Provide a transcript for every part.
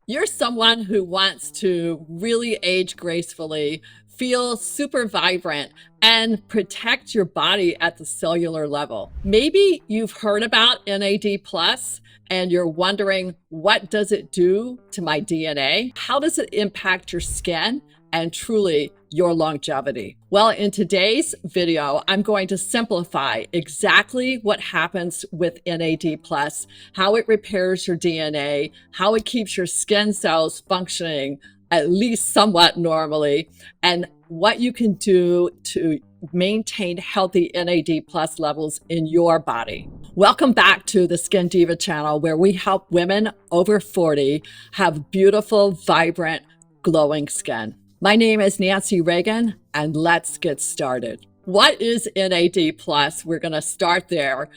You're someone who wants to really age gracefully, feel super vibrant, and protect your body at the cellular level. Maybe you've heard about NAD Plus and you're wondering, what does it do to my DNA? How does it impact your skin and truly your longevity? Well, in today's video, I'm going to simplify exactly what happens with NAD Plus, how it repairs your DNA, how it keeps your skin cells functioning at least somewhat normally, and what you can do to maintain healthy NAD Plus levels in your body. Welcome back to the Skin Diva channel, where we help women over 40 have beautiful, vibrant, glowing skin. My name is Nancy Reagan, and let's get started. What is NAD Plus? We're going to start there.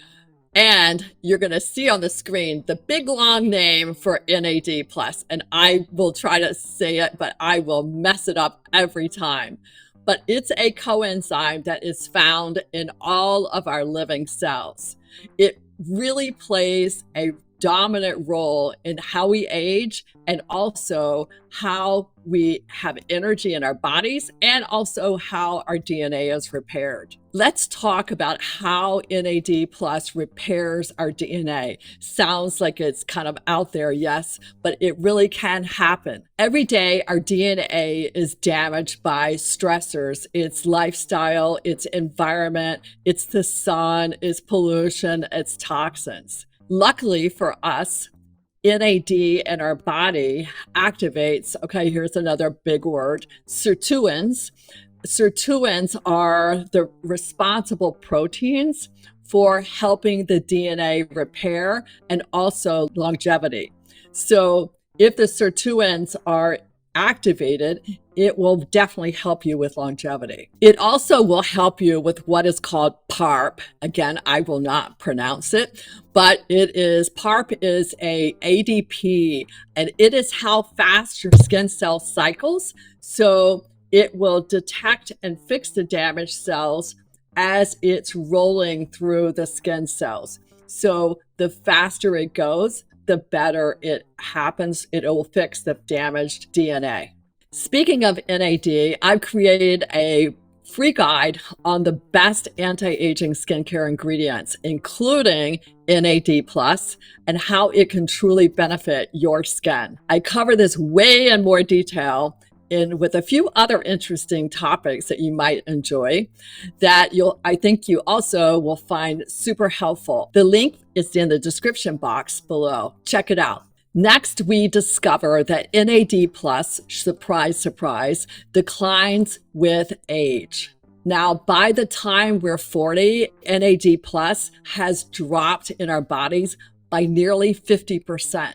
And you're going to see on the screen the big long name for NAD Plus. And I will try to say it, but I will mess it up every time. But it's a coenzyme that is found in all of our living cells. It really plays a dominant role in how we age and also how we have energy in our bodies and also how our DNA is repaired. Let's talk about how NAD Plus repairs our DNA. Sounds like it's kind of out there, yes, but it really can happen. Every day, our DNA is damaged by stressors. It's lifestyle, it's environment, it's the sun, it's pollution, it's toxins. Luckily for us, NAD in our body activates, okay, here's another big word, sirtuins. Sirtuins are the responsible proteins for helping the DNA repair and also longevity. So if the sirtuins are activated, it will definitely help you with longevity. It also will help you with what is called PARP. Again, I will not pronounce it, but PARP is a ADP, and it is how fast your skin cell cycles. So it will detect and fix the damaged cells as it's rolling through the skin cells. So the faster it goes, the better it happens. It will fix the damaged DNA. Speaking of NAD, I've created a free guide on the best anti-aging skincare ingredients, including NAD Plus, and how it can truly benefit your skin. I cover this way in more detail with a few other interesting topics that you might enjoy that I think you also will find super helpful. The link is in the description box below. Check it out. Next, we discover that NAD Plus, surprise, surprise, declines with age. Now, by the time we're 40, NAD Plus has dropped in our bodies by nearly 50%.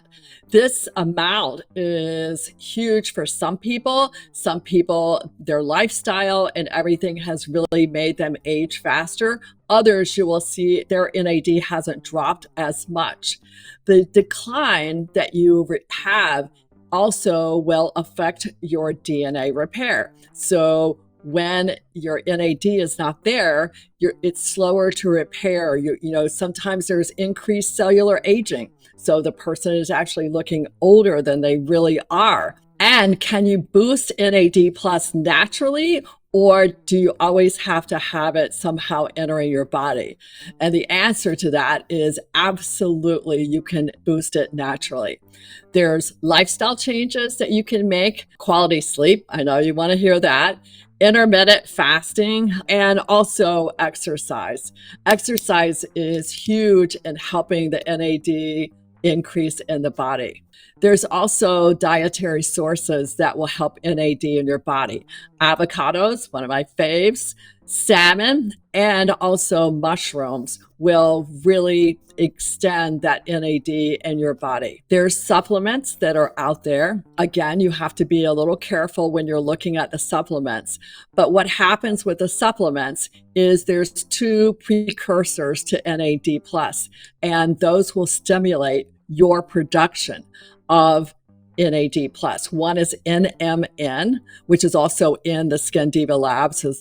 This amount is huge for some people. Some people, their lifestyle and everything has really made them age faster. Others, you will see their NAD hasn't dropped as much. The decline that you have also will affect your DNA repair. So when your NAD is not there, it's slower to repair. Sometimes there's increased cellular aging. So the person is actually looking older than they really are. And can you boost NAD Plus naturally, or do you always have to have it somehow entering your body? And the answer to that is absolutely, you can boost it naturally. There's lifestyle changes that you can make, quality sleep. I know you want to hear that. Intermittent fasting, and also exercise. Exercise is huge in helping the NAD increase in the body. There's also dietary sources that will help NAD in your body. Avocados, one of my faves, salmon, and also mushrooms will really extend that NAD in your body. There's supplements that are out there. Again, you have to be a little careful when you're looking at the supplements. But what happens with the supplements is there's two precursors to NAD+, and those will stimulate your production of NAD+. One is NMN, which is also in the Skin Diva Labs as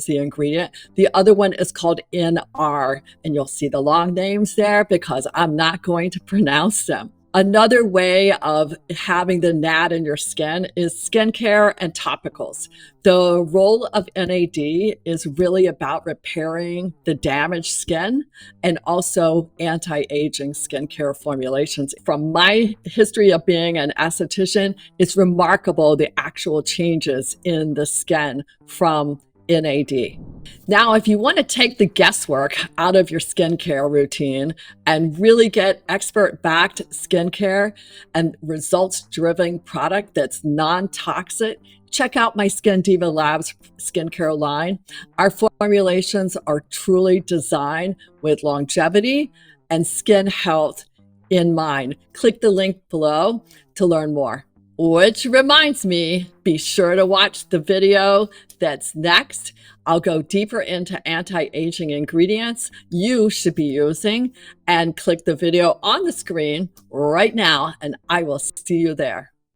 the ingredient. The other one is called NR, and you'll see the long names there because I'm not going to pronounce them. Another way of having the NAD in your skin is skincare and topicals. The role of NAD is really about repairing the damaged skin and also anti-aging skincare formulations. From my history of being an esthetician, it's remarkable the actual changes in the skin from NAD. Now, if you want to take the guesswork out of your skincare routine and really get expert-backed skincare and results-driven product that's non-toxic, check out my Skin Diva Labs skincare line. Our formulations are truly designed with longevity and skin health in mind. Click the link below to learn more. Which reminds me, be sure to watch the video that's next. I'll go deeper into anti-aging ingredients you should be using, and click the video on the screen right now, and I will see you there.